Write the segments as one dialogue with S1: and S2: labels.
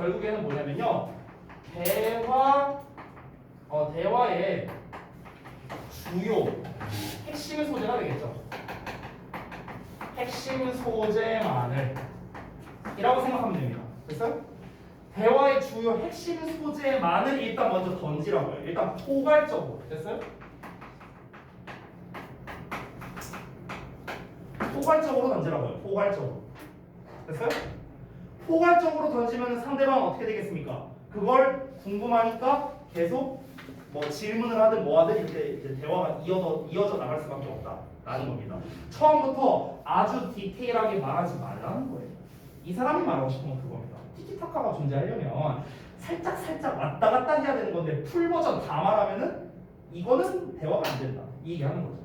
S1: 결국에는 뭐냐면요. 대화의 주요 핵심 소재가 되겠죠. 핵심 소재만을 이라고 생각하면 됩니다. 됐어요? 대화의 주요 핵심 소재만을 일단 먼저 던지라고요. 일단 포괄적으로. 됐어요? 포괄적으로 던지라고요. 포괄적으로. 됐어요? 포괄적으로 던지면 상대방은 어떻게 되겠습니까? 그걸 궁금하니까 계속 뭐 질문을 하든 뭐 하든 이제 대화가 이어져 나갈 수밖에 없다라는 겁니다. 처음부터 아주 디테일하게 말하지 말라는 거예요. 이 사람이 말하고 싶은 건 그겁니다. 티키타카가 존재하려면 살짝 왔다 갔다 해야 되는 건데 풀 버전 다 말하면은 이거는 대화가 안 된다. 이 얘기하는 거죠.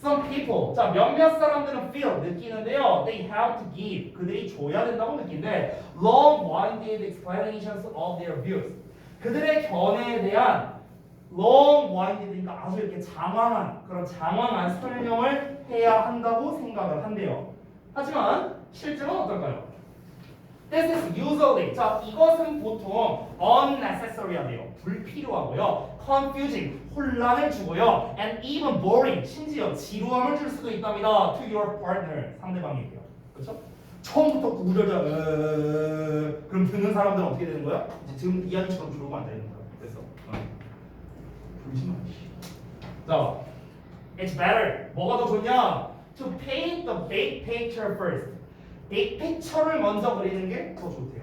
S1: Some people, 자 몇몇 사람들은 feel 느끼는데요. They have to give, 그들이 줘야 된다고 느낀대. Long-winded explanations of their views. 그들의 견해에 대한 long-winded, 그러니까 아주 이렇게 장황한 설명을 해야 한다고 생각을 한대요. 하지만 실제로는 어떨까요? This is usually, 자 이것은 보통 unnecessary하대요. 불필요하고요. Confusing, 혼란을 주고요. And even boring, 심지어 지루함을 줄 수도 있답니다. To your partner, 상대방에게요. 그렇죠? 처음부터 구구절절 그럼 듣는 사람들은 어떻게 되는 거야? 이제 지금 이야기처럼 들어오면 안 되는 거야. 됐어. 불심하지. 자, it's better. 뭐가 더 좋냐? To paint the big picture first. 빅 픽처를 먼저 그리는 게 더 좋대요.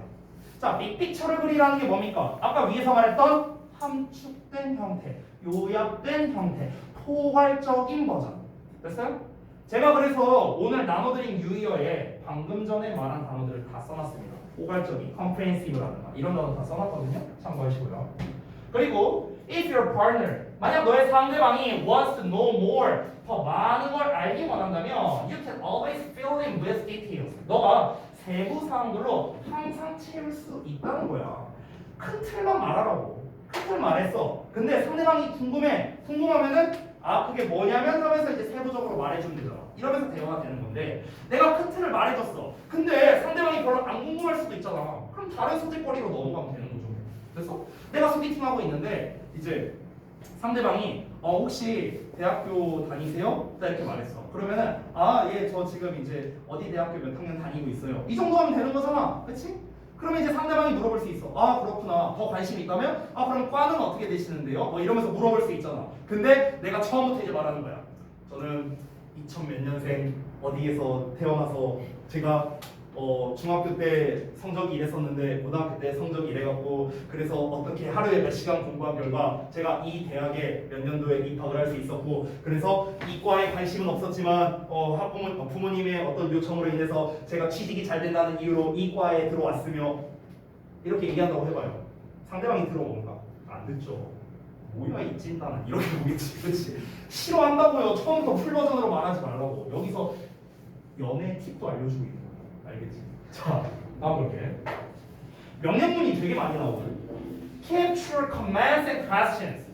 S1: 자, 빅 픽처를 그리라는 게 뭡니까? 아까 위에서 말했던 함축된 형태, 요약된 형태, 포괄적인 버전. 됐어요? 제가 그래서 오늘 나눠드린 유의어에 방금 전에 말한 단어들을 다 써놨습니다. 포괄적인, comprehensive라는 말, 이런 단어 다 써놨거든요. 참고하시고요. 그리고 if your partner, 만약 너의 상대방이 wants to know more, 더 많은 걸 알기 원한다면 you can always fill in with details. 너가 세부 사항들로 항상 채울 수 있다는 거야. 큰 틀만 말하라고. 큰 틀 말했어. 근데 상대방이 궁금하면은 아 그게 뭐냐면 하면서 이제 세부적으로 말해주면 되잖아. 이러면서 대화가 되는 건데 내가 큰 틀을 말해줬어. 근데 상대방이 별로 안 궁금할 수도 있잖아. 그럼 다른 소재거리로 넘어가면 되는 거죠. 그래서 내가 소개팅하고 있는데 이제 상대방이 혹시 대학교 다니세요? 딱 이렇게 말했어. 그러면은 아 예 저 지금 이제 어디 대학교 몇 학년 다니고 있어요. 이 정도 하면 되는 거잖아. 그렇지? 그러면 이제 상대방이 물어볼 수 있어. 아 그렇구나. 더 관심이 있다면 아 그럼 과는 어떻게 되시는데요? 뭐 이러면서 물어볼 수 있잖아. 근데 내가 처음부터 이제 말하는 거야. 저는 2000 몇 년생 어디에서 태어나서 제가 중학교 때 성적이 이랬었는데 고등학교 때 성적이 이래갖고 그래서 어떻게 하루에 몇 시간 공부한 결과 제가 이 대학에 몇 년도에 입학을 할 수 있었고 그래서 이과에 관심은 없었지만 부모님의 어떤 요청으로 인해서 제가 취직이 잘 된다는 이유로 이과에 들어왔으며 이렇게 얘기한다고 해봐요. 상대방이 들어오는가? 안 듣죠. 뭐야 이 찐따는 이렇게 보겠지. 그렇지? 싫어한다고요. 처음부터 풀버전으로 말하지 말라고. 여기서 연애 팁도 알려주고 있는 거야. 알겠지? 자, 다음 볼게. 명령문이 되게 많이 나오거든. Capture commands and questions.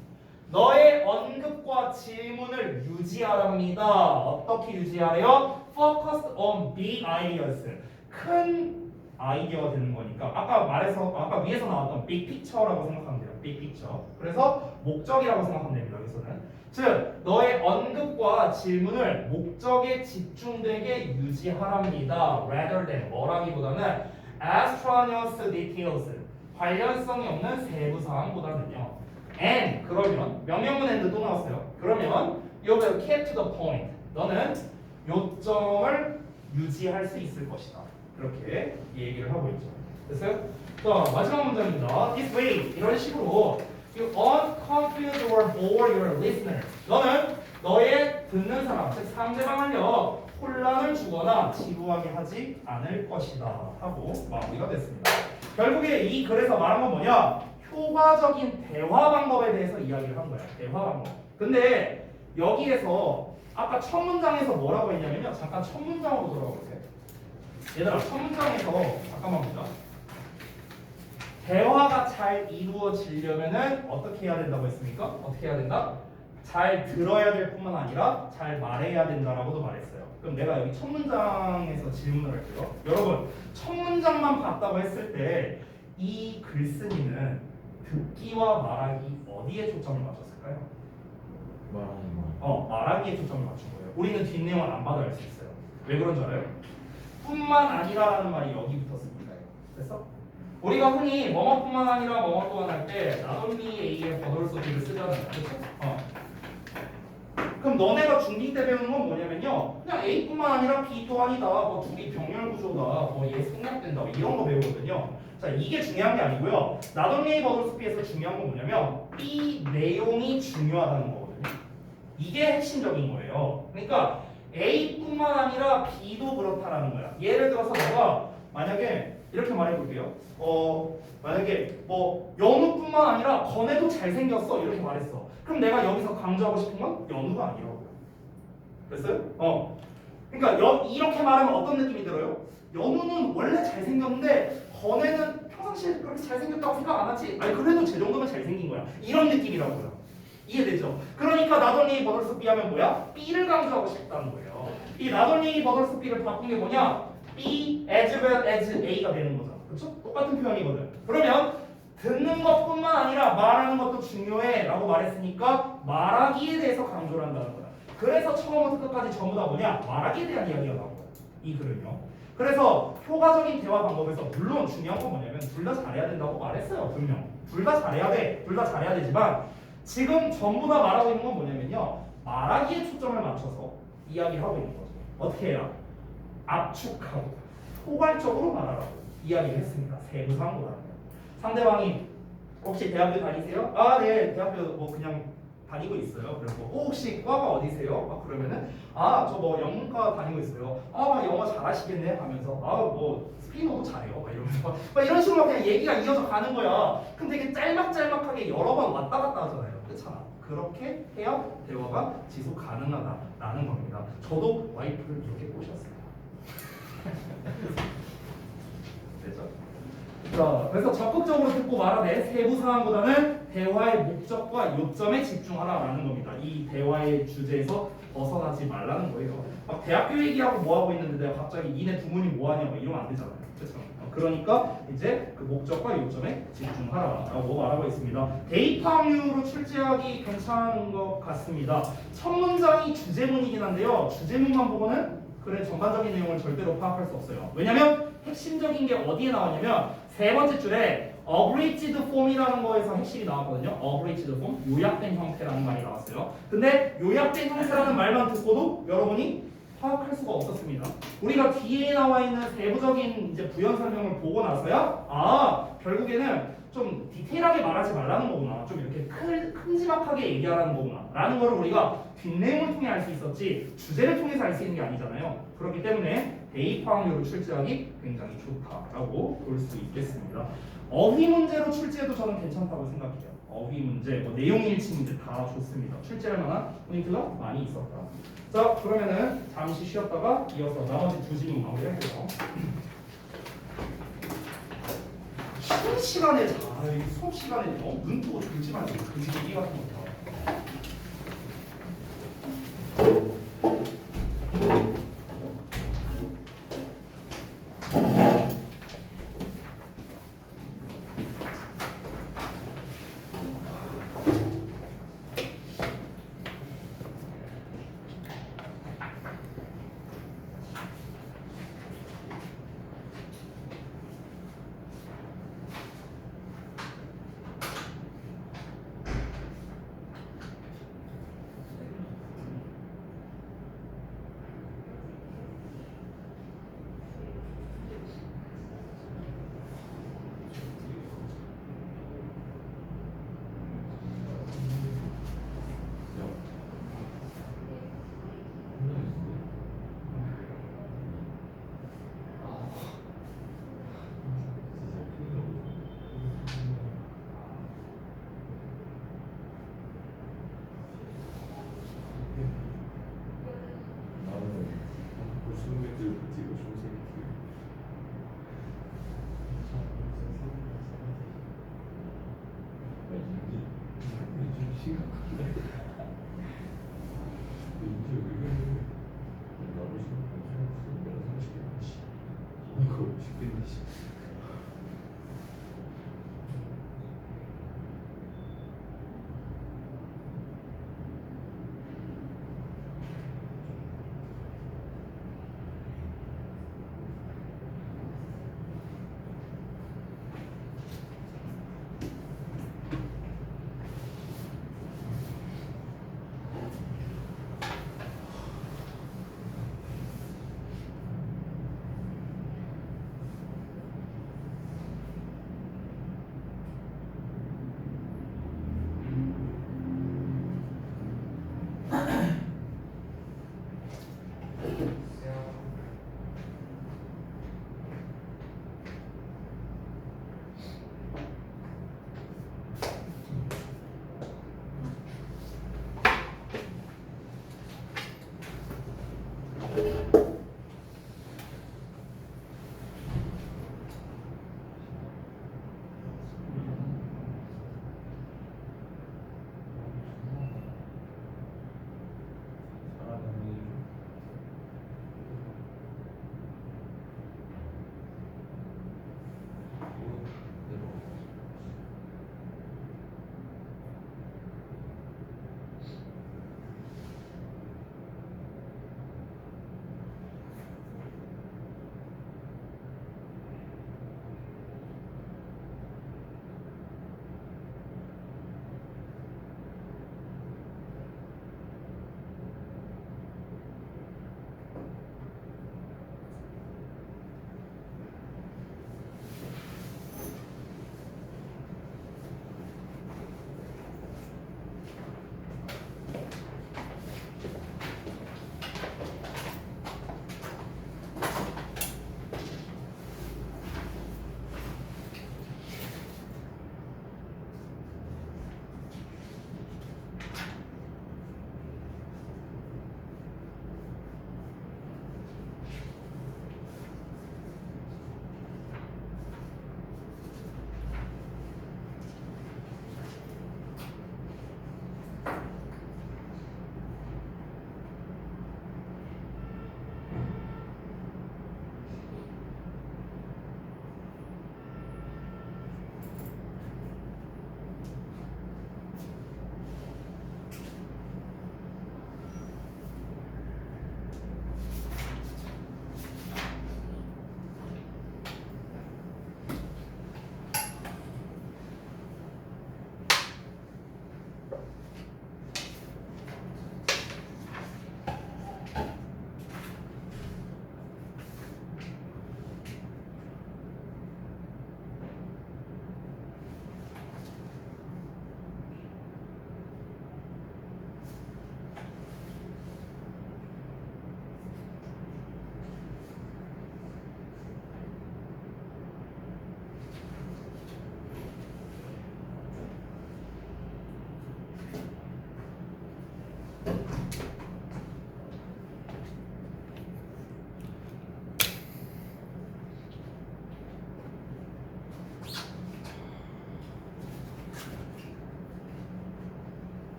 S1: 너의 언급과 질문을 유지하랍니다. 어떻게 유지하래요? Focused on big ideas. 큰 아이디어가 되는 거니까 아까 위에서 나왔던 big picture라고 생각하면 돼요. big picture. 그래서 목적이라고 생각하면 됩니다. 여기서는. 즉 너의 언급과 질문을 목적에 집중되게 유지하랍니다. rather than 뭐라기보다는 extraneous details 관련성이 없는 세부 사항보다는요. and 그러면 명령문 and 또 나왔어요. 그러면 you will keep to the point. 너는 요점을 유지할 수 있을 것이다. 그렇게 얘기를 하고 있죠. 됐어요? 자 마지막 문장입니다. This way 이런 식으로 You won't confuse or bore your listener. 너는 너의 듣는 사람, 즉 상대방을요 혼란을 주거나 지루하게 하지 않을 것이다 하고 마무리가 됐습니다. 결국에 이 글에서 말한 건 뭐냐? 효과적인 대화 방법에 대해서 이야기를 한 거야. 대화 방법. 근데 여기에서 아까 첫 문장에서 뭐라고 했냐면요. 잠깐 첫 문장으로 돌아가 보세요. 얘들아, 첫 문장에서 잠깐만 보자. 대화가 잘 이루어지려면은 어떻게 해야 된다고 했습니까? 어떻게 해야 된다? 잘 들어야 될 뿐만 아니라 잘 말해야 된다라고도 말했어요. 그럼 내가 여기 첫 문장에서 질문을 할게요. 여러분, 첫 문장만 봤다고 했을 때 이 글쓴이는 듣기와 말하기 어디에 초점을 맞췄을까요? 말하기에 초점을 맞춘 거예요. 우리는 뒷내용을 안 봐도 알 수 있어요. 왜 그런 줄 알아요? 뿐만 아니라라는 말이 여기 붙었습니다. 됐어? 우리가 흔히 뭐뭐뿐만 아니라 뭐뭐 또한 할 때 not only A의 버돌 소리를 쓰잖아요. 그렇죠? 그럼 너네가 중2 때 배우는 건 뭐냐면요, 그냥 A뿐만 아니라 B 또한이다, 뭐 둘이 병렬 구조다, 뭐 얘 생략된다, 뭐 이런 거 배우거든요. 자, 이게 중요한 게 아니고요. not only 버돌 소리에서 중요한 건 뭐냐면 B 내용이 중요하다는 거거든요. 이게 핵심적인 거예요. 그러니까 A뿐만 아니라 B도 그렇다라는 거야. 예를 들어서 너가 만약에 이렇게 말해볼게요. 만약에 뭐 연우뿐만 아니라 건애도 잘생겼어 이렇게 말했어. 그럼 내가 여기서 강조하고 싶은 건 연우가 아니라고요. 됐어요? 그러니까 이렇게 말하면 어떤 느낌이 들어요? 연우는 원래 잘생겼는데 건애는 평상시에 그렇게 잘생겼다고 생각 안 하지. 아니 그래도 제 정도면 잘생긴 거야. 이런 느낌이라고요. 이해되죠? 그러니까 나돌리 버덜스 B 하면 뭐야? B를 강조하고 싶다는 거예요. 이 나돌리 버덜스 B를 바꾼 게 뭐냐? B as well as A가 되는 거잖아. 그렇죠? 똑같은 표현이거든. 그러면 듣는 것뿐만 아니라 말하는 것도 중요해 라고 말했으니까 말하기에 대해서 강조를 한다는 거야. 그래서 처음부터 끝까지 전부 다 뭐냐? 말하기에 대한 이야기가 나온 거야. 이 글은요. 그래서 효과적인 대화 방법에서 물론 중요한 건 뭐냐면 둘 다 잘해야 된다고 말했어요. 분명. 둘 다 잘해야 돼. 둘 다 잘해야 되지만 지금 전부 다 말하고 있는 건 뭐냐면요, 말하기에 초점을 맞춰서 이야기를 하고 있는 거죠. 어떻게 해야? 압축하고 포괄적으로 말하라고 이야기를 했습니다. 세부사항보다는. 상대방이 혹시 대학교 다니세요? 아, 네, 대학교 뭐 그냥 다니고 있어요. 그리고 혹시 과가 어디세요? 막 그러면은 저 뭐 영문과 다니고 있어요. 영어 잘하시겠네 하면서 뭐 스페인어도 잘해요. 막 이러면서 막 이런 식으로 그냥 얘기가 이어져 가는 거야. 그럼 되게 짤막짤막하게 여러 번 왔다 갔다 하잖아요. 그렇잖아. 그렇게 해야 대화가 지속 가능하다라는 겁니다. 저도 와이프를 이렇게 꼬셨어요. 되죠? 자, 그래서 적극적으로 듣고 말하되 세부 사항보다는 대화의 목적과 요점에 집중하라라는 겁니다. 이 대화의 주제에서 벗어나지 말라는 거예요. 막 대학교 얘기하고 뭐 하고 있는데 내가 갑자기 니네 부모님 뭐 하냐 막 이러면 안 되잖아요. 그렇죠? 그러니까 이제 그 목적과 요점에 집중하라라고 말하고 있습니다. 대입 확률로 출제하기 괜찮은 것 같습니다. 첫 문장이 주제문이긴 한데요. 주제문만 보고는 글의 전반적인 내용을 절대로 파악할 수 없어요. 왜냐면 핵심적인 게 어디에 나왔냐면 세 번째 줄에 abridged form이라는 거에서 핵심이 나왔거든요. abridged form, 요약된 형태라는 말이 나왔어요. 근데 요약된 형태라는 말만 듣고도 여러분이 파악할 수가 없었습니다. 우리가 뒤에 나와 있는 세부적인 이제 부연 설명을 보고 나서야 결국에는 좀 디테일하게 말하지 말라는 거구나, 좀 이렇게 큼지막하게 얘기하라는 거구나 라는 거를 우리가 뒷내용을 통해 알 수 있었지 주제를 통해서 알 수 있는 게 아니잖아요. 그렇기 때문에 대입 확률로 출제하기 굉장히 좋다라고 볼 수 있겠습니다. 어휘 문제로 출제해도 저는 괜찮다고 생각해요. 어휘 문제, 뭐 내용 일치 문제 다 좋습니다. 출제할 만한 포인트가 많이 있었다. 자, 그러면은 잠시 쉬었다가 이어서 나머지 두 질문 마무리할게요. 쉬는 시간에 수업 시간에 눈 뜨고 졸지 말고 그 얘기 같은 거.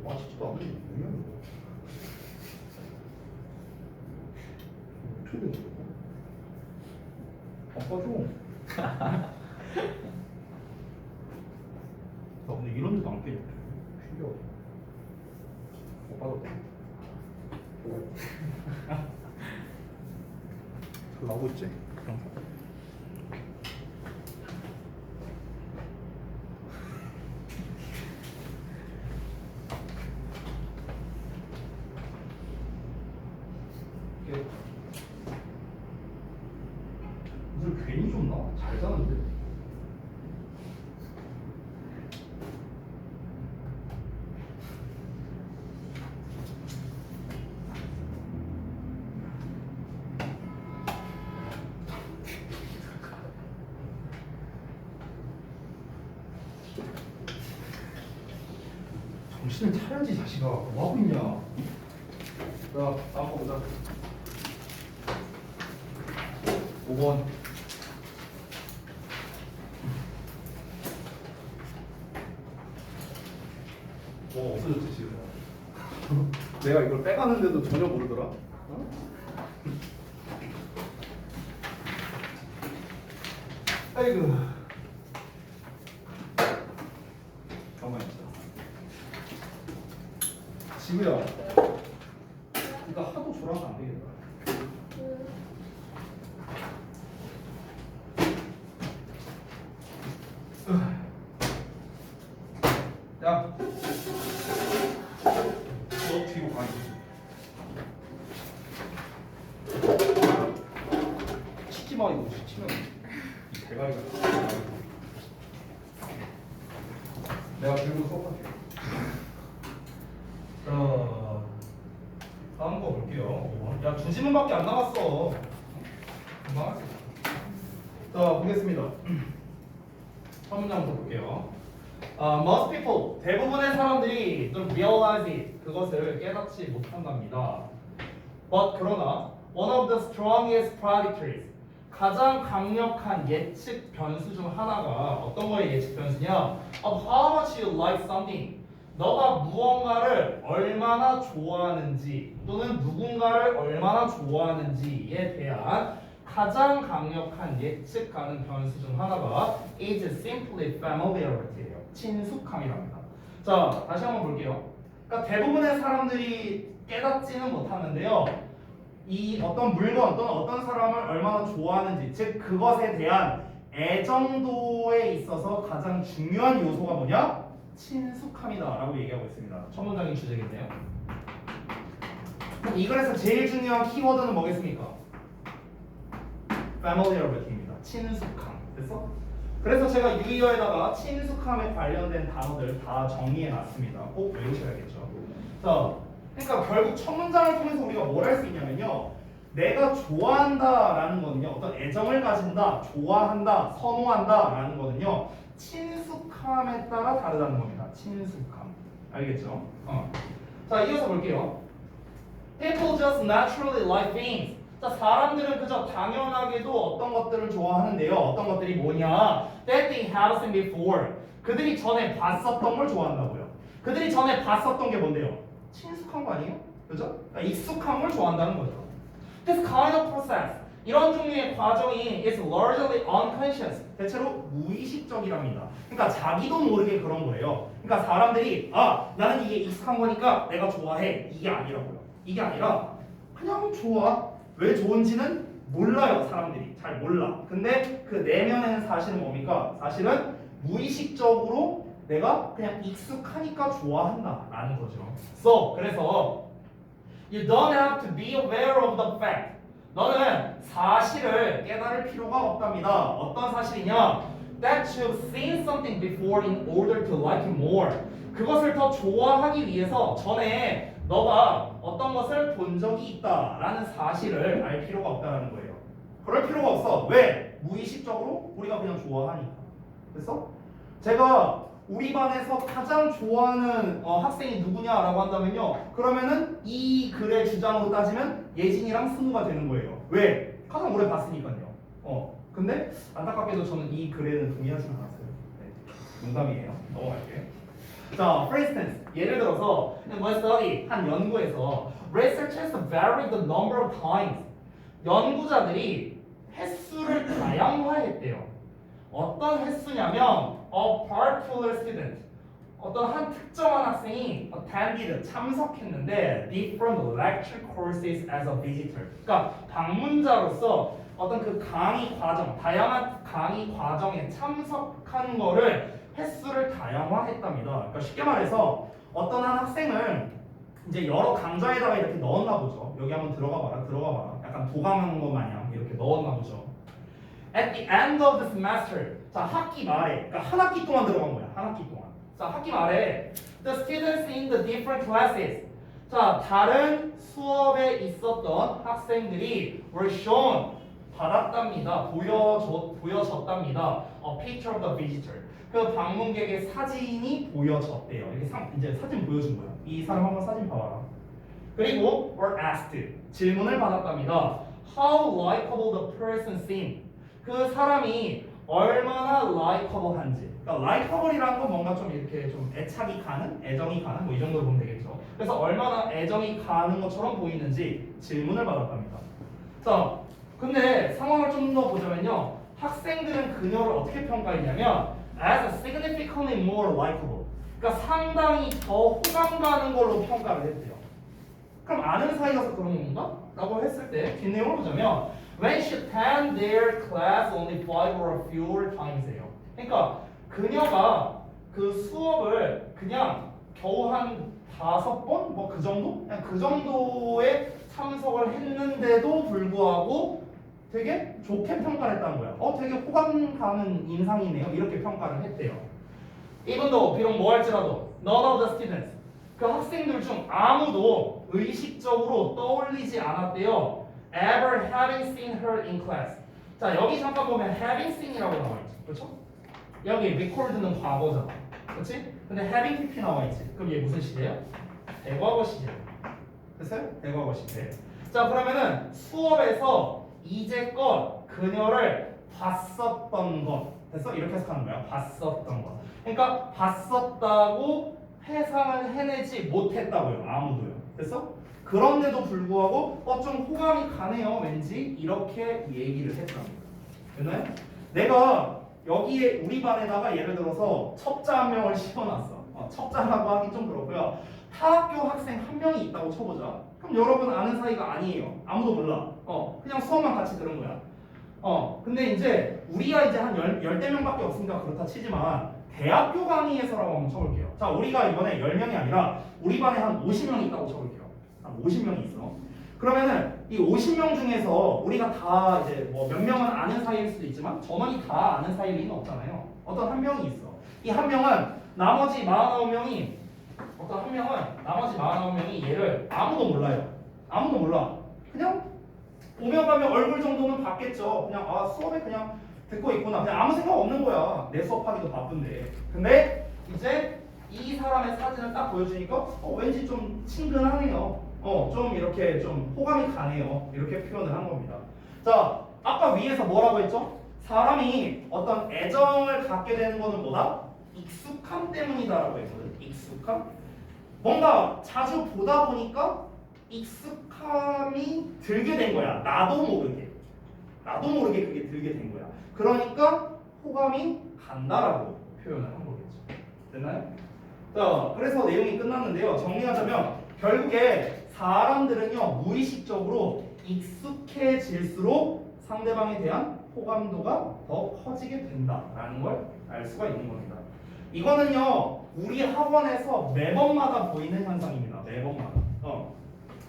S2: 빠지지도 않네. 뭐야 이거? 어떻게 된 거야?
S1: 바꿔줘. 나 근데 이런 데도 안 깨져.
S2: 신기하다. 빠졌다. 잘 나오고 있지? 그럼.
S1: 무슨 괜히 줬나? 잘 자는데. 정신을 차려야지 자식아. 뭐하고 있냐. 자 다음 거 보자. 5번. 없어졌지 지금.
S2: 내가 이걸 빼가는데도 전혀 모르더라. 어?
S1: 아이고. 가만히 있어. 지구야. 이거 하도 졸아서 안 되겠다. 야, 너 뒤로 가. 치지 마 이거 치면 이 대가리가. 내가 들고 쏘갈게. 자, 다음 거 볼게요. 야, 두 지문밖에 안 남았어. 금방 할게. 자, 보겠습니다. 한 문장부터 볼게요. Most people, 대부분의 사람들이 don't realize it, 그것을 깨닫지 못한답니다. But 그러나 one of the strongest predictors, 가장 강력한 예측 변수 중 하나가 어떤 거의 예측 변수냐? Of how much you like something. 너가 무언가를 얼마나 좋아하는지 또는 누군가를 얼마나 좋아하는지에 대한 가장 강력한 예측 가능 변수 중 하나가 is simply familiarity예요. 친숙함이랍니다. 자, 다시 한번 볼게요. 그러니까 대부분의 사람들이 깨닫지는 못하는데요. 이 어떤 물건 또는 어떤 사람을 얼마나 좋아하는지, 즉 그것에 대한 애정도에 있어서 가장 중요한 요소가 뭐냐? 친숙함이다라고 얘기하고 있습니다. 첫 문장의 주제겠네요. 그럼 이 글에서 제일 중요한 키워드는 뭐겠습니까? familiarity입니다. 친숙함. 됐어? 그래서 제가 유의어에다가 친숙함에 관련된 단어들 다 정리해놨습니다. 꼭 외우셔야겠죠. 자, 그러니까 결국 첫 문장을 통해서 우리가 뭘 할 수 있냐면요. 내가 좋아한다라는 거는요. 어떤 애정을 가진다, 좋아한다, 선호한다라는 거는요. 친숙함에 따라 다르다는 겁니다. 친숙함. 알겠죠? 자, 이어서 볼게요. People just naturally like things. 자, 사람들은 그저 당연하게도 어떤 것들을 좋아하는데요. 어떤 것들이 뭐냐? That they have seen before. 그들이 전에 봤었던 걸 좋아한다고요. 그들이 전에 봤었던 게 뭔데요? 친숙한 거 아니에요? 그죠? 그러니까 익숙한 걸 좋아한다는 거죠. This kind of process, 이런 종류의 과정이 is largely unconscious. 대체로 무의식적이랍니다. 그러니까 자기도 모르게 그런 거예요. 그러니까 사람들이 나는 이게 익숙한 거니까 내가 좋아해. 이게 아니라고요. 이게 아니라 그냥 좋아. 왜 좋은지는 몰라요. 사람들이 잘 몰라. 근데 그 내면에는 사실은 뭡니까? 사실은 무의식적으로 내가 그냥 익숙하니까 좋아한다라는 거죠. So, 그래서 you don't have to be aware of the fact. 너는 사실을 깨달을 필요가 없답니다. 어떤 사실이냐? That you've seen something before in order to like it more. 그것을 더 좋아하기 위해서 전에 너가 어떤 것을 본 적이 있다라는 사실을 알 필요가 없다는 거예요. 그럴 필요가 없어. 왜? 무의식적으로 우리가 그냥 좋아하니까. 그래서 제가 우리 반에서 가장 좋아하는 학생이 누구냐라고 한다면요. 그러면은 이 글의 주장으로 따지면 예진이랑 승우가 되는 거예요. 왜? 가장 오래 봤으니까요. 근데 안타깝게도 저는 이 글에는 동의하지 않았어요. 네. 농담이에요. 넘어갈게요. 자, for instance, 예를 들어서 in one study 한 연구에서 researchers varied the number of times. 연구자들이 횟수를 다양화했대요. 어떤 횟수냐면 a particular student 어떤 한 특정한 학생이 attended 참석했는데 different lecture courses as a visitor. 그러니까 방문자로서 어떤 그 강의 과정, 다양한 강의 과정에 참석한 거를 횟수를 다양화했답니다. 그러니까 쉽게 말해서 어떤 한 학생을 이제 여러 강좌에다가 이렇게 넣었나 보죠. 여기 한번 들어가 봐라, 들어가 봐라. 약간 도감하는 것 마냥 이렇게 넣었나 보죠. At the end of the semester, 자 학기 말에, 그러니까 한 학기 동안 들어간 거야. 한 학기 동안. 자 학기 말에 the students in the different classes, 자 다른 수업에 있었던 학생들이 were shown 받았답니다. 보여졌답니다. A picture of the visitor. 그 방문객의 사진이 보여졌대요. 이렇게 이제 사진 보여준 거야. 이 사람 한번 사진 봐봐라. 그리고 were asked 질문을 받았답니다. How likable the person seemed. 그 사람이 얼마나 likeable한지. 그러니까 likeable이라는 건 뭔가 좀 이렇게 좀 애착이 가는, 애정이 가는 뭐 이 정도로 보면 되겠죠. 그래서 얼마나 애정이 가는 것처럼 보이는지 질문을 받았답니다. 자, 근데 상황을 좀 더 보자면요. 학생들은 그녀를 어떻게 평가했냐면 as a significantly more likable. 그러니까 상당히 더 호감 가는 걸로 평가를 했대요. 그럼 아는 사이여서 그런 건가? 라고 했을 때 뒷내용을 보자면 when she attended their class only 5 or fewer times예요. 그러니까 그녀가 그 수업을 그냥 겨우 한 5번? 뭐 그 정도? 그냥 그 정도의 참석을 했는데도 불구하고 되게 좋게 평가를 했다는 거야. 되게 호감 가는 인상이네요. 이렇게 평가를 했대요. Even though 비록 뭐 할지라도 none of the students 그 학생들 중 아무도 의식적으로 떠올리지 않았대요. Ever having seen her in class. 자 여기 잠깐 보면 having seen이라고 나와 있지, 그렇죠? 여기 record는 과거잖아, 그렇지? 근데 having pp 나와 있지. 그럼 얘 무슨 시제야? 대과거 시제. 됐어요? 대과거 시제. 자 그러면은 수업에서 이제껏 그녀를 봤었던 것. 됐어? 이렇게 해석하는 거야. 봤었던 것. 그러니까 봤었다고 해상을 해내지 못했다고요. 아무도요. 됐어? 그런데도 불구하고 좀 호감이 가네요. 왠지 이렇게 얘기를 했답니다. 됐나요? 내가 여기에 우리 반에다가 예를 들어서 첩자 한 명을 씌워놨어. 첩자라고 하긴 좀 그렇고요. 타학교 학생 한 명이 있다고 쳐보자. 그럼 여러분 아는 사이가 아니에요. 아무도 몰라. 그냥 수업만 같이 들은 거야. 근데 이제 우리가 이제 한 10대 명밖에 없으니까 그렇다 치지만 대학교 강의에서라고 한번 쳐볼게요. 자, 우리가 이번에 10명이 아니라 우리 반에 한 50명이 있다고 쳐볼게요. 한 50명이 있어. 그러면은 이 50명 중에서 우리가 다 이제 뭐 몇 명은 아는 사이일 수도 있지만 전원이 다 아는 사이일 리는 없잖아요. 어떤 한 명이 있어. 이 한 명은 나머지 49명이 어떤 한 명은 나머지 49명이 얘를 아무도 몰라요. 아무도 몰라. 그냥 오며 가며 얼굴 정도는 봤겠죠. 그냥 수업에 그냥 듣고 있구나. 그냥 아무 생각 없는 거야. 내 수업하기도 바쁜데. 근데 이제 이 사람의 사진을 딱 보여주니까 왠지 좀 친근하네요. 좀 이렇게 좀 호감이 가네요. 이렇게 표현을 한 겁니다. 자, 아까 위에서 뭐라고 했죠? 사람이 어떤 애정을 갖게 되는 거는 뭐다? 익숙함 때문이다라고 했거든. 익숙함? 뭔가 자주 보다 보니까 익숙함이 들게 된 거야. 나도 모르게 그게 들게 된 거야. 그러니까 호감이 간다라고 표현을 한 거겠죠. 됐나요? 자, 그래서 내용이 끝났는데요. 정리하자면 결국에 사람들은요 무의식적으로 익숙해질수록 상대방에 대한 호감도가 더 커지게 된다라는 걸 알 수가 있는 겁니다. 이거는요 우리 학원에서 매번마다 보이는 현상입니다. 매번마다.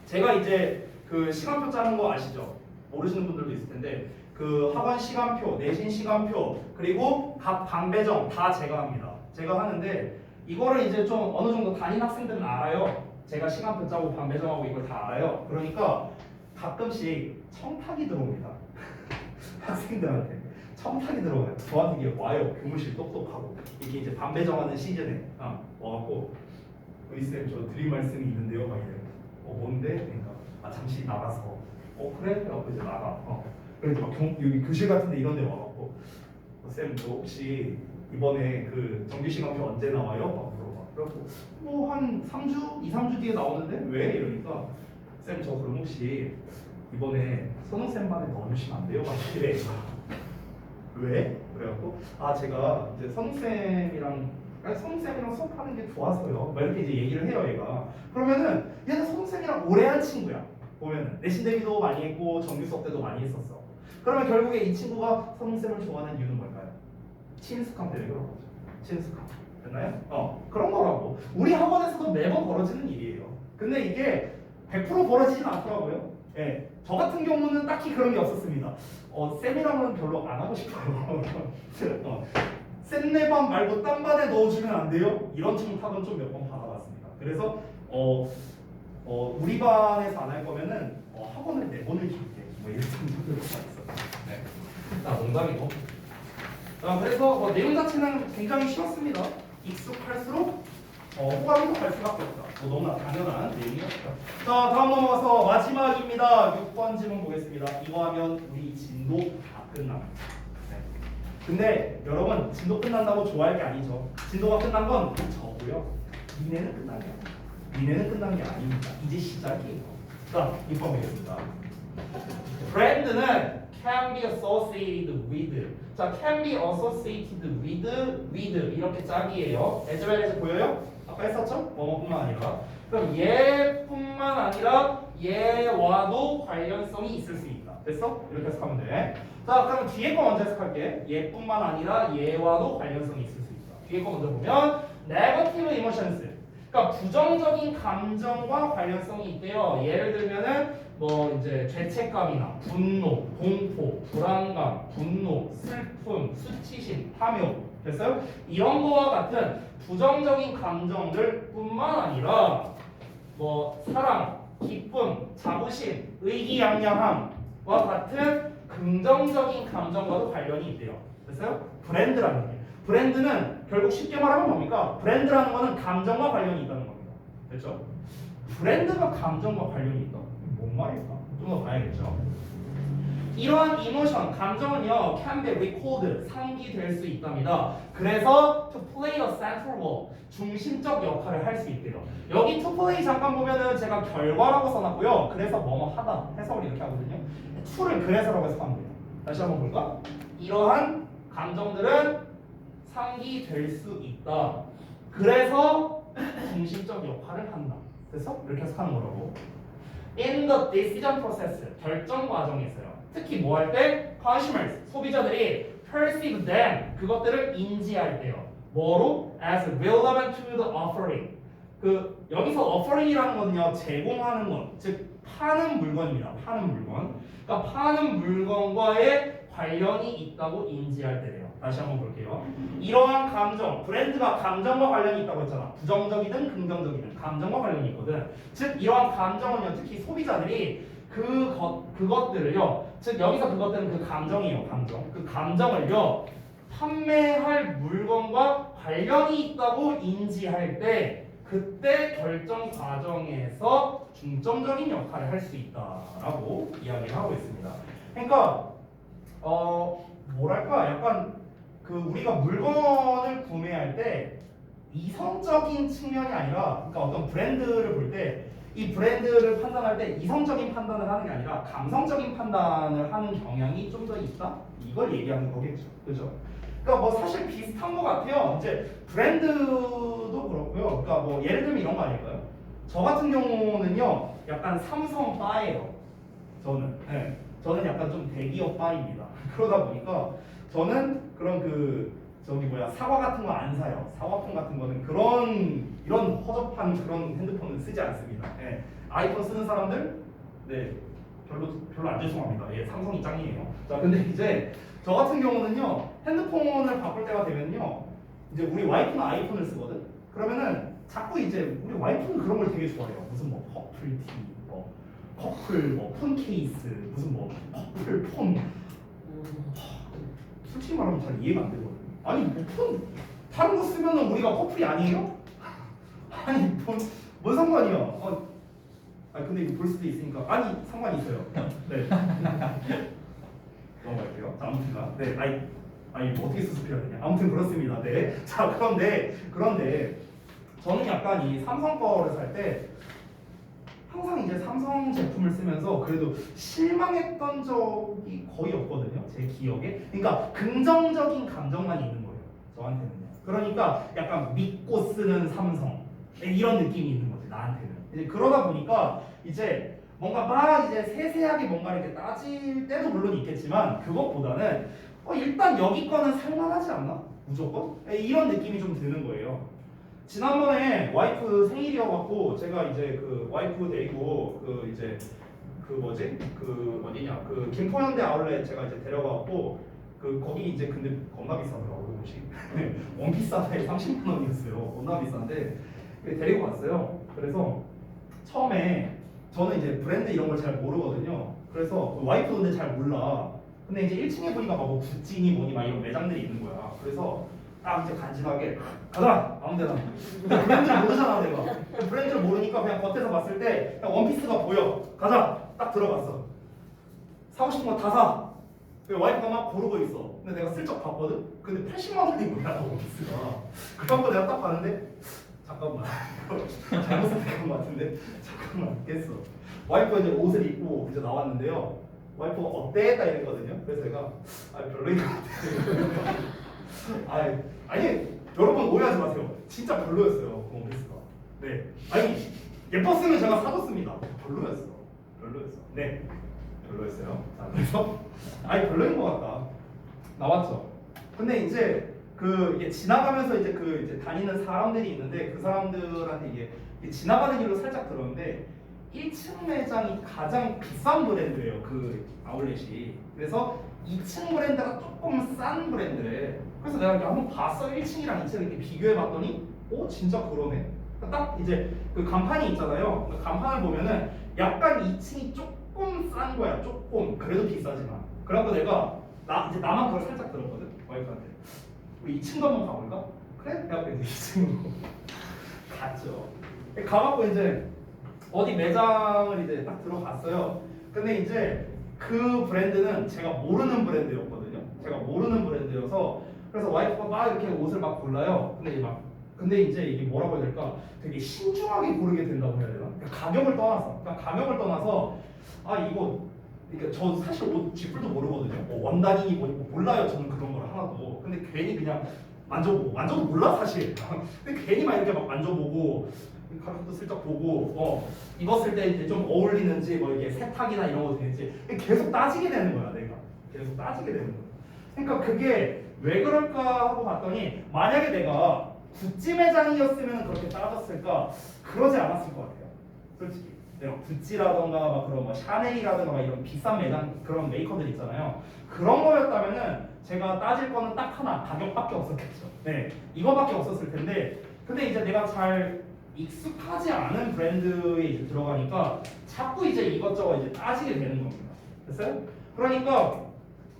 S1: 제가 이제 그 시간표 짜는 거 아시죠? 모르시는 분들도 있을 텐데 그 학원 시간표, 내신 시간표 그리고 각 반 배정 다 제가 합니다. 제가 하는데 이거를 이제 좀 어느 정도 다닌 학생들은 알아요. 제가 시간표 짜고 반 배정하고 이걸 다 알아요. 그러니까 가끔씩 청탁이 들어옵니다. 학생들한테 청탁이 들어와요. 저한테 이게 와요. 교무실 똑똑하고 이게 이제 반 배정하는 시즌에 와갖고 의쌤 저 드릴 말씀이 있는데요. 막 이래요. 뭔데? 그러니까 잠시 나가서 그래? 그래갖고 이제 나가. 그래서 막 여기 교실 같은데 이런 데 와갖고 쌤 저 혹시 이번에 그 정규 시간표 언제 나와요? 막 물어봐. 그래갖고 뭐 한 3주, 2, 3주 뒤에 나오는데 왜? 이러니까 쌤 저 그럼 혹시 이번에 선우쌤반에 넣어주시면 안 돼요? 막 이래. 왜? 그래갖고 아 제가 이제 선우쌤이랑 수업하는 게 좋아서요. 막 이렇게 이제 얘기를 해요 얘가. 그러면은 얘는 선우쌤이랑 오래 한 친구야. 보면은 내신 대비도 많이 했고 정규 수업 때도 많이 했었어. 그러면 결국에 이 친구가 선우쌤을 좋아하는 이유는 뭘까요? 친숙함 때문에 그런 거죠. 친숙함. 됐나요? 그런 거라고. 우리 학원에서도 매번 벌어지는 일이에요. 근데 이게 100% 벌어지진 않더라고요. 예. 저 같은 경우는 딱히 그런 게 없었습니다. 쌤이랑은 별로 안 하고 싶어요. 쌤네 반 말고 딴 반에 넣어주면 안 돼요? 이런 청탁은 좀 몇 번 받아봤습니다. 그래서 우리 반에서 안 할 거면은 학원을 내보낼 줄게. 뭐 이런 정도로 있어요. 네. 자, 농담이고. 그래서 내용 자체는 굉장히 쉬웠습니다. 익숙할수록 호감이 갈 수밖에 없다. 너무나 당연한 내용이었다. 자, 다음 넘어가서 마지막입니다. 6번 질문 보겠습니다. 이거 하면 우리 진도 다 끝납니다. 네. 근데 여러분 진도 끝난다고 좋아할 게 아니죠. 진도가 끝난 건 저고요. 니네는 끝난 게 아닙니다. 니네는 끝난 게 아닙니다. 이제 시작이에요. 자, 6번 보겠습니다. 브랜드는 can be associated with. 자, can be associated with 이렇게 짝이에요. as well as 보여요? 아까 했었죠? 뭐뭐뿐만 아니라. 그럼 얘뿐만 아니라 얘와도 관련성이 있을 수 있다. 됐어? 이렇게 해석하면 돼. 자, 그럼 뒤에 거 먼저 해석할게. 얘뿐만 아니라 얘와도 관련성이 있을 수 있다. 뒤에 거 먼저 보면 negative emotions. 그러니까 부정적인 감정과 관련성이 있대요. 예를 들면은 뭐 이제 죄책감이나 분노, 공포, 불안감, 분노, 슬픔, 수치심, 탐욕. 됐어요? 이런 거와 같은 부정적인 감정들뿐만 아니라 뭐 사랑, 기쁨, 자부심, 의기양양함과 같은 긍정적인 감정과도 관련이 있대요. 됐어요? 브랜드라는 게. 브랜드는 결국 쉽게 말하면 뭡니까? 브랜드라는 거는 감정과 관련이 있다는 겁니다. 됐죠? 브랜드가 감정과 관련이 있다? 뭔 말일까? 좀 더 봐야겠죠. 이러한 이모션, 감정은요, can be recalled, 상기될 수 있답니다. 그래서 to play a central role, 중심적 역할을 할 수 있대요. 여기 to play 잠깐 보면은 제가 결과라고 써놨고요. 그래서 뭐뭐 하다 해석을 이렇게 하거든요. to를 그래서라고 해석하면 돼요. 다시 한번 볼까? 이러한 감정들은 상기될 수 있다. 그래서 중심적 역할을 한다. 됐어? 이렇게 해석하는 거라고. In the decision process, 결정 과정에서요. 특히 뭐 할 때? consumers, 소비자들이 perceive them, 그것들을 인지할 때요. 뭐로? As relevant to the offering. 여기서 offering이라는 거는요, 제공하는 것, 즉 파는 물건입니다. 파는 물건. 그러니까 파는 물건과의 관련이 있다고 인지할 때래요. 다시 한번 볼게요. 이러한 감정, 브랜드가 감정과 관련이 있다고 했잖아. 부정적이든 긍정적이든 감정과 관련이 있거든. 즉 이러한 감정은요, 특히 소비자들이 그것들을요, 즉 여기서 그것들은 그 감정이에요. 감정. 그 감정을요, 판매할 물건과 관련이 있다고 인지할 때 그때 결정 과정에서 중점적인 역할을 할 수 있다라고 이야기를 하고 있습니다. 그러니까 뭐랄까 약간 우리가 물건을 구매할 때 이성적인 측면이 아니라, 그러니까 어떤 브랜드를 볼 때 이 브랜드를 판단할 때 이성적인 판단을 하는 게 아니라 감성적인 판단을 하는 경향이 좀 더 있다? 이걸 얘기하는 거겠죠. 그죠? 그러니까 뭐 사실 비슷한 것 같아요. 이제 브랜드도 그렇고요. 그러니까 뭐 예를 들면 이런 거 아닐까요? 저 같은 경우는요, 약간 삼성 바예요. 저는. 네. 저는 약간 좀 대기업 바입니다. 그러다 보니까 저는 그런 사과 같은 거 안 사요. 사과폰 같은 거는 이런 허접한 그런 핸드폰은 쓰지 않습니다. 네. 아이폰 쓰는 사람들, 네, 별로 안 죄송합니다. 예, 삼성이 짱이에요. 자, 근데 이제 저 같은 경우는요, 핸드폰을 바꿀 때가 되면요, 이제 우리 와이프는 아이폰을 쓰거든. 그러면은 자꾸 이제 우리 와이프는 그런 걸 되게 좋아해요. 무슨 뭐 커플티, 뭐 커플 폰 케이스, 무슨 뭐 커플 폰. 솔직히 말하면 잘 이해가 안 되거든요. 아니 뭐 폰 다른 거 쓰면은 우리가 커플이 아니에요? 아니 뭔 상관이야? 근데 이거 볼 수도 있으니까 아니 상관이 있어요. 네. 넘어갈게요. 자, 아무튼가. 네. 아니 뭐 어떻게 수습해야 되냐? 아무튼 그렇습니다. 네. 자, 그런데 저는 약간 이 삼성 거를 살 때 항상 이제 삼성 제품을 쓰면서 그래도 실망했던 적이 거의 없거든요. 제 기억에. 그러니까 긍정적인 감정만 있는 거예요. 저한테는요. 그러니까 약간 믿고 쓰는 삼성 이런 느낌이 있는 거지 나한테는. 이제 그러다 보니까 이제 뭔가 막 이제 세세하게 뭔가 이렇게 따질 때도 물론 있겠지만 그것보다는 일단 여기 거는 살만하지 않나? 무조건? 이런 느낌이 좀 드는 거예요. 지난번에 와이프 생일이어갖고 제가 이제 그 와이프 데리고 그 이제 그 뭐지? 그 어디냐? 그 김포현대 아울렛 제가 이제 데려가갖고 그 거기 이제 근데 겁나 비싸더라고요 옷이. 원피스 하나에 30만 원이었어요. 겁나 비싼데 데리고 갔어요. 그래서 처음에 저는 이제 브랜드 이런 걸 잘 모르거든요. 그래서 와이프 근데 잘 몰라. 근데 이제 1층에 보니까 막 뭐 구찌니 뭐니 막 이런 매장들이 있는 거야. 그래서 딱 이제 간지나게 가자 아무데나. 브랜드를 모르잖아 내가. 브랜드를 모르니까 그냥 겉에서 봤을 때 그냥 원피스가 보여. 가자 딱 들어갔어. 사고 싶은 거 다 사. 와이프가 막 고르고 있어. 근데 내가 슬쩍 봤거든. 근데 80만 원인 거야 원피스가. 그런 거 내가 딱 봤는데 잠깐만 잘못 선택한 것 같은데 잠깐만 깼어. 와이프가 이제 옷을 입고 이제 나왔는데요. 와이프가 어때? 딱 이랬거든요. 그래서 내가 별로인 것 같아. 아니 여러분 오해하지 마세요. 진짜 별로였어요 그 원피스가. 네. 아니 예뻤으면 제가 사줬습니다. 별로였어. 네. 별로였어요. 자 그래서 별로인 것 같다. 나왔죠. 근데 이제 이게 지나가면서 이제 이제 다니는 사람들이 있는데 그 사람들한테 이게 지나가는 길로 살짝 들었는데 1층 매장이 가장 비싼 브랜드예요. 그 아울렛이. 그래서 2층 브랜드가 조금 싼 브랜드래. 그래서 내가 이렇게 한번 봤어. 1층이랑 2층을 이렇게 비교해봤더니 진짜 그러네. 그러니까 딱 이제 그 간판이 있잖아요. 그 간판을 보면은 약간 2층이 조금 싼 거야. 조금. 그래도 비싸지만. 그래갖고 내가 이제 나만 그걸 살짝 들었거든. 와이프한테. 우리 2층도 한번 가볼까? 그래? 내가 그래서 2층으로 갔죠. 가갖고 이제 어디 매장을 이제 딱 들어갔어요. 근데 이제 그 브랜드는 제가 모르는 브랜드였거든요. 제가 모르는 브랜드여서 그래서 와이프가 막 이렇게 옷을 막 골라요. 근데 이제 이게 뭐라고 해야 될까? 되게 신중하게 고르게 된다고 해야 되나? 가격을 떠나서 이거 그러니까 저 사실 옷 쥐뿔도 모르거든요. 원단이니 뭐니 몰라요. 저는 그런 걸 하나도. 근데 괜히 그냥 만져도 몰라 사실. 근데 괜히 막 이렇게 막 만져보고 가격도 슬쩍 보고 입었을 때 이제 좀 어울리는지 뭐 이게 세탁이나 이런 거 되는지 계속 따지게 되는 거야. 내가 계속 따지게 되는 거야. 그러니까 그게 왜 그럴까 하고 봤더니 만약에 내가 구찌 매장이었으면 그렇게 따졌을까? 그러지 않았을 것 같아요. 솔직히. 내가 구찌라던가 막 그런 뭐 샤넬이라던가 막 이런 비싼 매장 그런 메이커들 있잖아요. 그런 거였다면은 제가 따질 거는 딱 하나 가격밖에 없었겠죠. 네, 이거밖에 없었을 텐데 근데 이제 내가 잘 익숙하지 않은 브랜드에 이제 들어가니까 자꾸 이제 이것저것 이제 따지게 되는 겁니다. 됐어요? 그러니까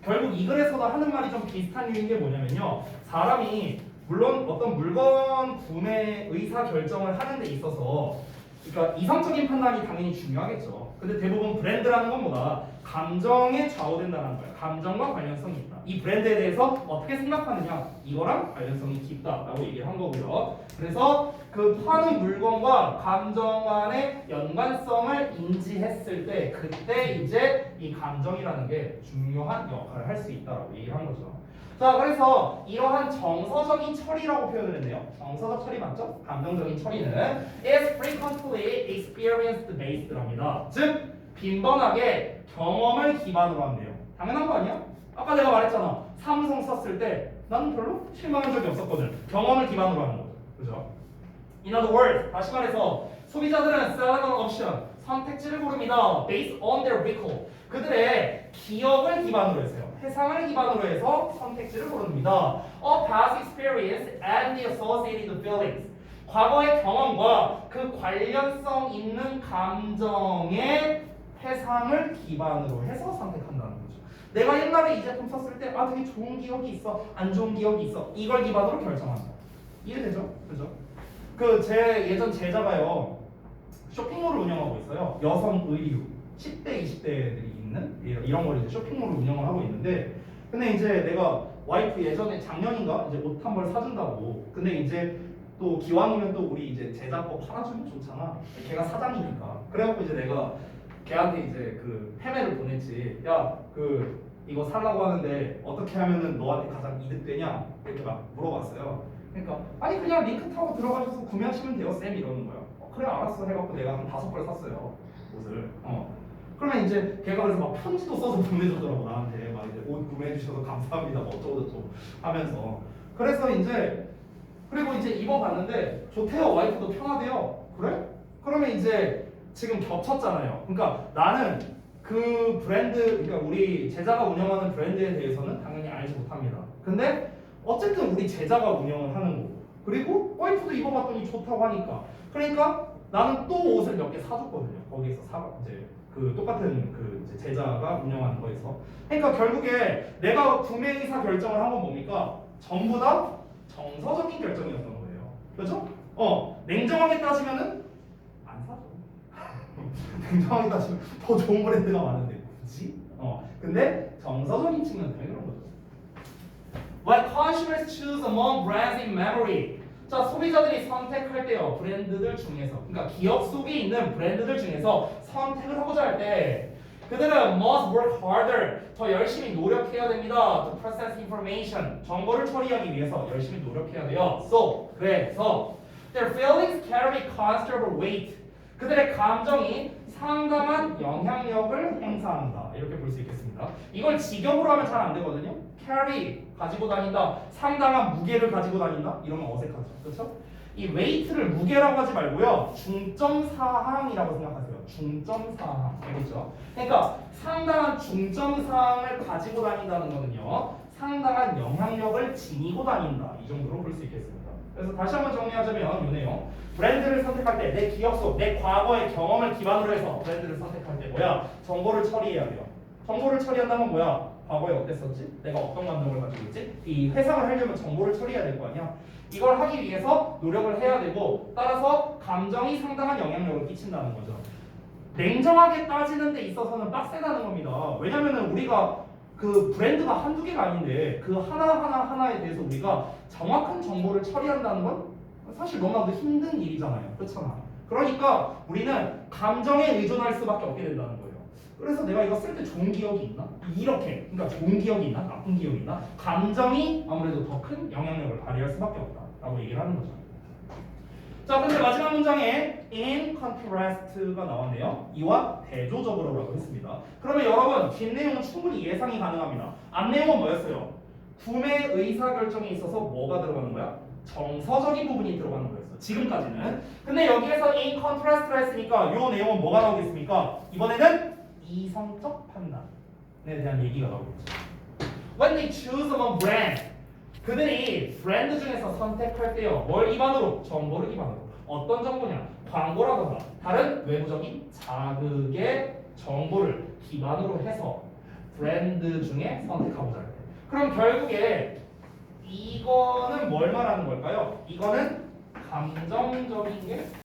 S1: 결국 이 글에서도 하는 말이 좀 비슷한 류인 게 뭐냐면요. 사람이 물론 어떤 물건 구매 의사 결정을 하는 데 있어서 그러니까 이성적인 판단이 당연히 중요하겠죠. 근데 대부분 브랜드라는 건 뭐다? 감정에 좌우된다는 거야. 감정과 관련성이 있다. 이 브랜드에 대해서 어떻게 생각하느냐 이거랑 관련성이 깊다라고 얘기를 한 거고요. 그래서 그 파는 물건과 감정 간의 연관성을 인지했을 때 그때 이제 이 감정이라는 게 중요한 역할을 할 수 있다라고 얘기를 한 거죠. 자, 그래서 이러한 정서적인 처리라고 표현을 했네요. 정서적 처리 맞죠? 감정적인 처리는 is frequently experienced based랍니다. 즉, 빈번하게 경험을 기반으로 한대요. 당연한 거 아니야? 아까 내가 말했잖아. 삼성 썼을 때 나는 별로 실망한 적이 없었거든. 경험을 기반으로 하는 거죠. 그죠? In other words, 다시 말해서 소비자들은 select an option, 선택지를 고릅니다. Based on their recall. 그들의 기억을 기반으로 해서요. 회상을 기반으로 해서 선택지를 고릅니다. A past experience and the associated feelings. 과거의 경험과 그 관련성 있는 감정의 회상을 기반으로 해서 선택한다는 거죠. 내가 옛날에 이 제품 썼을 때 되게 좋은 기억이 있어, 안 좋은 기억이 있어. 이걸 기반으로 결정한다. 이해되죠? 그죠? 제 예전 제자가요 쇼핑몰을 운영하고 있어요. 여성 의류 10대, 20대들이 있는 이런 걸 이제 쇼핑몰을 운영을 하고 있는데, 근데 이제 내가 와이프 예전에 작년인가 이제 옷 한 벌 사준다고. 근데 이제 또 기왕이면 또 우리 이제 제자 거 팔아주면 좋잖아. 걔가 사장이니까. 그래갖고 이제 내가 걔한테 이제 그 패매를 보냈지. 야, 그 이거 살라고 하는데 어떻게 하면은 너한테 가장 이득되냐? 이렇게 막 물어봤어요. 그러니까 아니 그냥 링크 타고 들어가셔서 구매하시면 돼요, 쌤 이러는 거야. 그래 알았어 해갖고 내가 한 5벌 샀어요, 옷을. 그러면 이제 걔가 그래서 막 편지도 써서 보내주더라고 나한테. 막 이제 옷 구매해 주셔서 감사합니다, 뭐 어쩌고저쩌고 하면서. 그래서 이제 그리고 이제 입어봤는데 좋대요. 와이프도 편하대요. 그래? 그러면 이제 지금 겹쳤잖아요. 그러니까 나는 그 브랜드, 그러니까 우리 제자가 운영하는 브랜드에 대해서는 당연히 알지 못합니다. 근데 어쨌든 우리 제자가 운영을 하는 거고, 그리고 와이프도 입어봤더니 좋다고 하니까, 그러니까 나는 또 옷을 몇 개 사줬거든요. 거기에서 이제 그 똑같은 그 이제 제자가 운영하는 거에서. 그러니까 결국에 내가 구매 의사 결정을 한 건 뭡니까? 전부 다 정서적인 결정이었던 거예요. 그렇죠? 냉정하게 따지면은 안 사죠. 냉정하게 따지면 더 좋은 브랜드가 많은데 굳이? 근데 정서적인 측면 때문에 그런 거죠. When consumers choose among brands in memory. 자, 소비자들이 선택할 때요, 브랜드들 중에서, 그러니까 기업 속에 있는 브랜드들 중에서 선택을 하고자 할 때 그들은 must work harder, 더 열심히 노력해야 됩니다. To process information, 정보를 처리하기 위해서 열심히 노력해야 돼요. So, 그래서 their feelings carry considerable weight, 그들의 감정이 상당한 영향력을 행사한다. 이렇게 볼 수 있겠습니다. 이걸 직역으로 하면 잘 안 되거든요. carry, 가지고 다닌다, 상당한 무게를 가지고 다닌다, 이러면 어색하죠. 그렇죠? 이 weight를 무게라고 하지 말고요, 중점 사항이라고 생각하세요. 중점 사항, 알겠죠? 그러니까 상당한 중점 사항을 가지고 다닌다는 거는요, 상당한 영향력을 지니고 다닌다, 이 정도로 볼 수 있겠습니다. 그래서 다시 한번 정리하자면 이 내용, 브랜드를 선택할 때 내 기억 속, 내 과거의 경험을 기반으로 해서 브랜드를 선택할 때 뭐야? 정보를 처리해야 돼요. 정보를 처리한다면 뭐야? 과거에 어땠었지? 내가 어떤 감정을 가지고 있지? 이 회상을 하려면 정보를 처리해야 될 거 아니야? 이걸 하기 위해서 노력을 해야 되고, 따라서 감정이 상당한 영향력을 끼친다는 거죠. 냉정하게 따지는 데 있어서는 빡세다는 겁니다. 왜냐면은 우리가 그 브랜드가 한두 개가 아닌데 그 하나에 대해서 우리가 정확한 정보를 처리한다는 건 사실 너무나도 힘든 일이잖아요. 그렇잖아. 그러니까 우리는 감정에 의존할 수밖에 없게 된다는 거예요. 그래서 내가 이거 쓸 때 좋은 기억이 있나? 이렇게, 그러니까 좋은 기억이 있나? 나쁜 기억이 있나? 감정이 아무래도 더 큰 영향력을 발휘할 수밖에 없다라고 얘기를 하는 거죠. 자, 근데 마지막 문장에 in contrast가 나왔네요. 이와 대조적으로라고 했습니다. 그러면 여러분, 뒷내용은 충분히 예상이 가능합니다. 앞내용은 뭐였어요? 구매 의사 결정에 있어서 뭐가 들어가는 거야? 정서적인 부분이 들어가는 거였어, 지금까지는. 근데 여기에서 in contrast라 했으니까 이 내용은 뭐가 나오겠습니까? 이번에는 이성적 판단에 대한 얘기가 나오겠죠. When they choose among brands, 그들이 브랜드 중에서 선택할 때요, 뭘 기반으로? 정보를 기반으로. 어떤 정보냐? 광고라던가 다른 외부적인 자극의 정보를 기반으로 해서 브랜드 중에 선택하고자 할 때. 그럼 결국에 이거는 뭘 말하는 걸까요? 이거는 감정적인 게